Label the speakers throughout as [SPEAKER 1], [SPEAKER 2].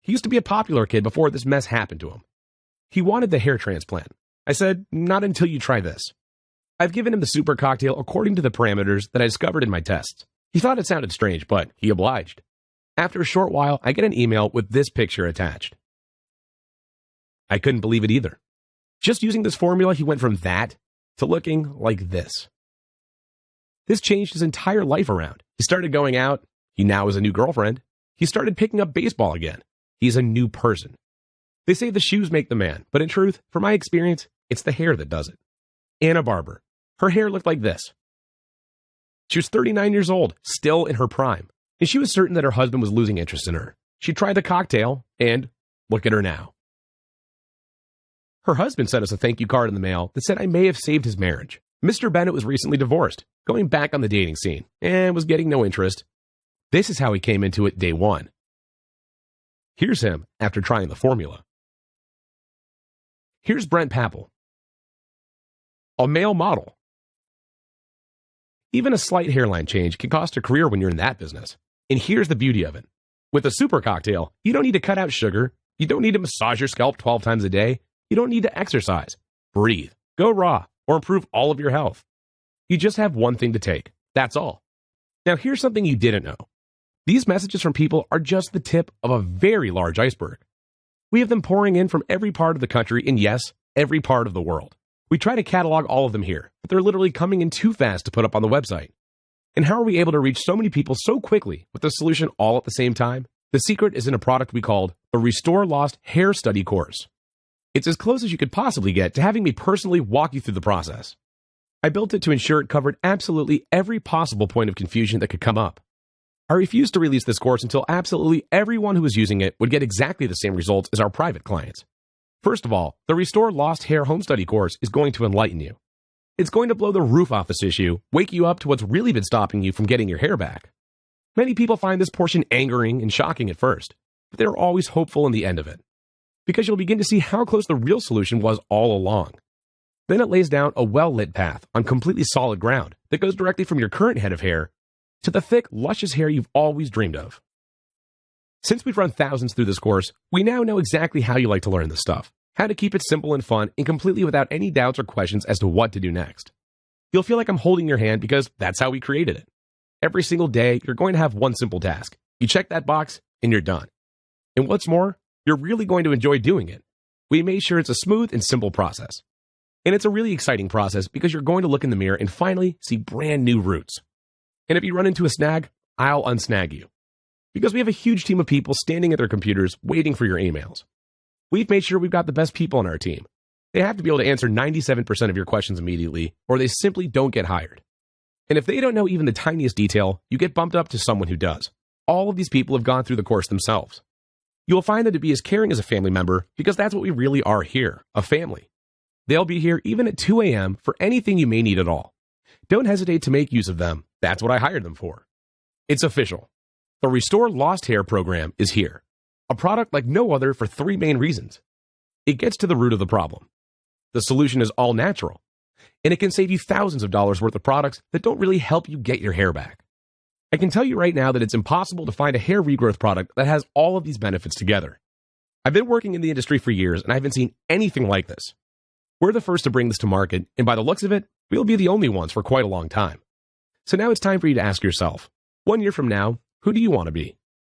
[SPEAKER 1] He used to be a popular kid before this mess happened to him. He wanted the hair transplant. I said, not until you try this. I've given him the super cocktail according to the parameters that I discovered in my tests. He thought it sounded strange, but he obliged. After a short while, I get an email with this picture attached. I couldn't believe it either. Just using this formula, he went from that to looking like this. This changed his entire life around. He started going out. He now has a new girlfriend. He started picking up baseball again. He's a new person. They say the shoes make the man, but in truth, from my experience, it's the hair that does it. Anna Barber. Her hair looked like this. She was 39 years old, still in her prime, and she was certain that her husband was losing interest in her. She tried the cocktail, and look at her now. Her husband sent us a thank you card in the mail that said I may have saved his marriage. Mr. Bennett was recently divorced, going back on the dating scene, and was getting no interest. This is how he came into it day one. Here's him after trying the formula. Here's Brent Papel, a male model. Even a slight hairline change can cost a career when you're in that business. And here's the beauty of it. With a super cocktail, you don't need to cut out sugar. You don't need to massage your scalp 12 times a day. You don't need to exercise, breathe, go raw, or improve all of your health. You just have one thing to take. That's all. Now here's something you didn't know. These messages from people are just the tip of a very large iceberg. We have them pouring in from every part of the country and yes, every part of the world. We try to catalog all of them here, but they're literally coming in too fast to put up on the website. And how are we able to reach so many people so quickly with the solution all at the same time? The secret is in a product we called the Restore Lost Hair Study course. It's as close as you could possibly get to having me personally walk you through the process. I built it to ensure it covered absolutely every possible point of confusion that could come up. I refused to release this course until absolutely everyone who was using it would get exactly the same results as our private clients. First of all, the Restore Lost Hair Home Study course is going to enlighten you. It's going to blow the roof off this issue, wake you up to what's really been stopping you from getting your hair back. Many people find this portion angering and shocking at first, but they're always hopeful in the end of it, because you'll begin to see how close the real solution was all along. Then it lays down a well-lit path on completely solid ground that goes directly from your current head of hair to the thick, luscious hair you've always dreamed of. Since we've run thousands through this course, we now know exactly how you like to learn this stuff, how to keep it simple and fun and completely without any doubts or questions as to what to do next. You'll feel like I'm holding your hand because that's how we created it. Every single day, you're going to have one simple task. You check that box and you're done. And what's more, you're really going to enjoy doing it. We made sure it's a smooth and simple process. And it's a really exciting process because you're going to look in the mirror and finally see brand new roots. And if you run into a snag, I'll unsnag you. Because we have a huge team of people standing at their computers waiting for your emails. We've made sure we've got the best people on our team. They have to be able to answer 97% of your questions immediately, or they simply don't get hired. And if they don't know even the tiniest detail, you get bumped up to someone who does. All of these people have gone through the course themselves. You will find them to be as caring as a family member because that's what we really are here, a family. They'll be here even at 2 a.m. for anything you may need at all. Don't hesitate to make use of them. That's what I hired them for. It's official. The Restore Lost Hair program is here. A product like no other for 3 main reasons. It gets to the root of the problem. The solution is all natural. And it can save you thousands of dollars worth of products that don't really help you get your hair back. I can tell you right now that it's impossible to find a hair regrowth product that has all of these benefits together. I've been working in the industry for years and I haven't seen anything like this. We're the first to bring this to market, and by the looks of it, we'll be the only ones for quite a long time. So now it's time for you to ask yourself, 1 year from now, who do you want to be?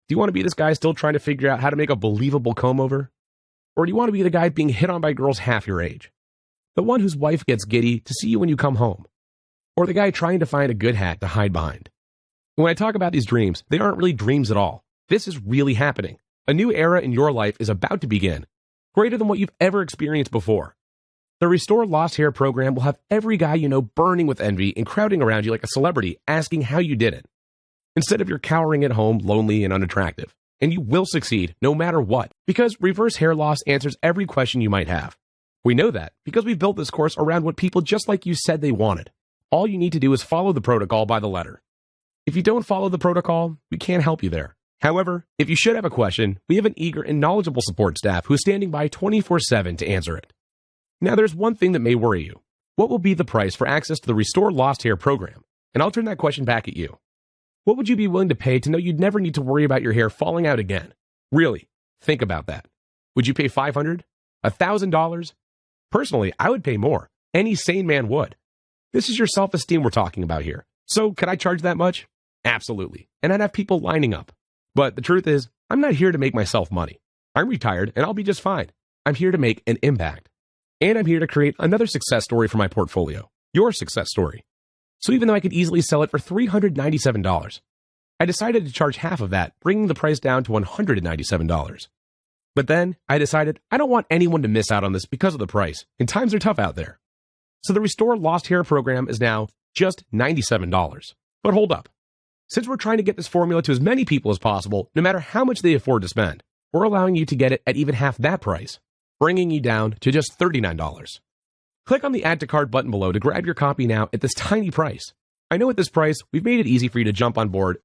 [SPEAKER 1] Do you want to be this guy still trying to figure out how to make a believable comb over? Or do you want to be the guy being hit on by girls half your age? The one whose wife gets giddy to see you when you come home? Or the guy trying to find a good hat to hide behind? When I talk about these dreams, they aren't really dreams at all. This is really happening. A new era in your life is about to begin, greater than what you've ever experienced before. The Restore Lost Hair program will have every guy you know burning with envy and crowding around you like a celebrity asking how you did it. Instead of you're cowering at home, lonely and unattractive. And you will succeed no matter what, because reverse hair loss answers every question you might have. We know that because we built this course around what people just like you said they wanted. All you need to do is follow the protocol by the letter. If you don't follow the protocol, we can't help you there. However, if you should have a question, we have an eager and knowledgeable support staff who is standing by 24/7 to answer it. Now, there's one thing that may worry you. What will be the price for access to the Restore Lost Hair program? And I'll turn that question back at you. What would you be willing to pay to know you'd never need to worry about your hair falling out again? Really, Think about that. Would you pay $500? $1,000? Personally, I would pay more. Any sane man would. This is your self-esteem we're talking about here. So could I charge that much? Absolutely. And I'd have people lining up. But the truth is, I'm not here to make myself money. I'm retired and I'll be just fine. I'm here to make an impact. And I'm here to create another success story for my portfolio. Your success story. So even though I could easily sell it for $397, I decided to charge half of that, bringing the price down to $197. But then I decided I don't want anyone to miss out on this because of the price, and times are tough out there. So the Restore Lost Hair program is now just $97. But hold up. Since we're trying to get this formula to as many people as possible, no matter how much they afford to spend, we're allowing you to get it at even half that price, bringing you down to just $39. Click on the Add to Cart button below to grab your copy now at this tiny price. I know at this price, we've made it easy for you to jump on board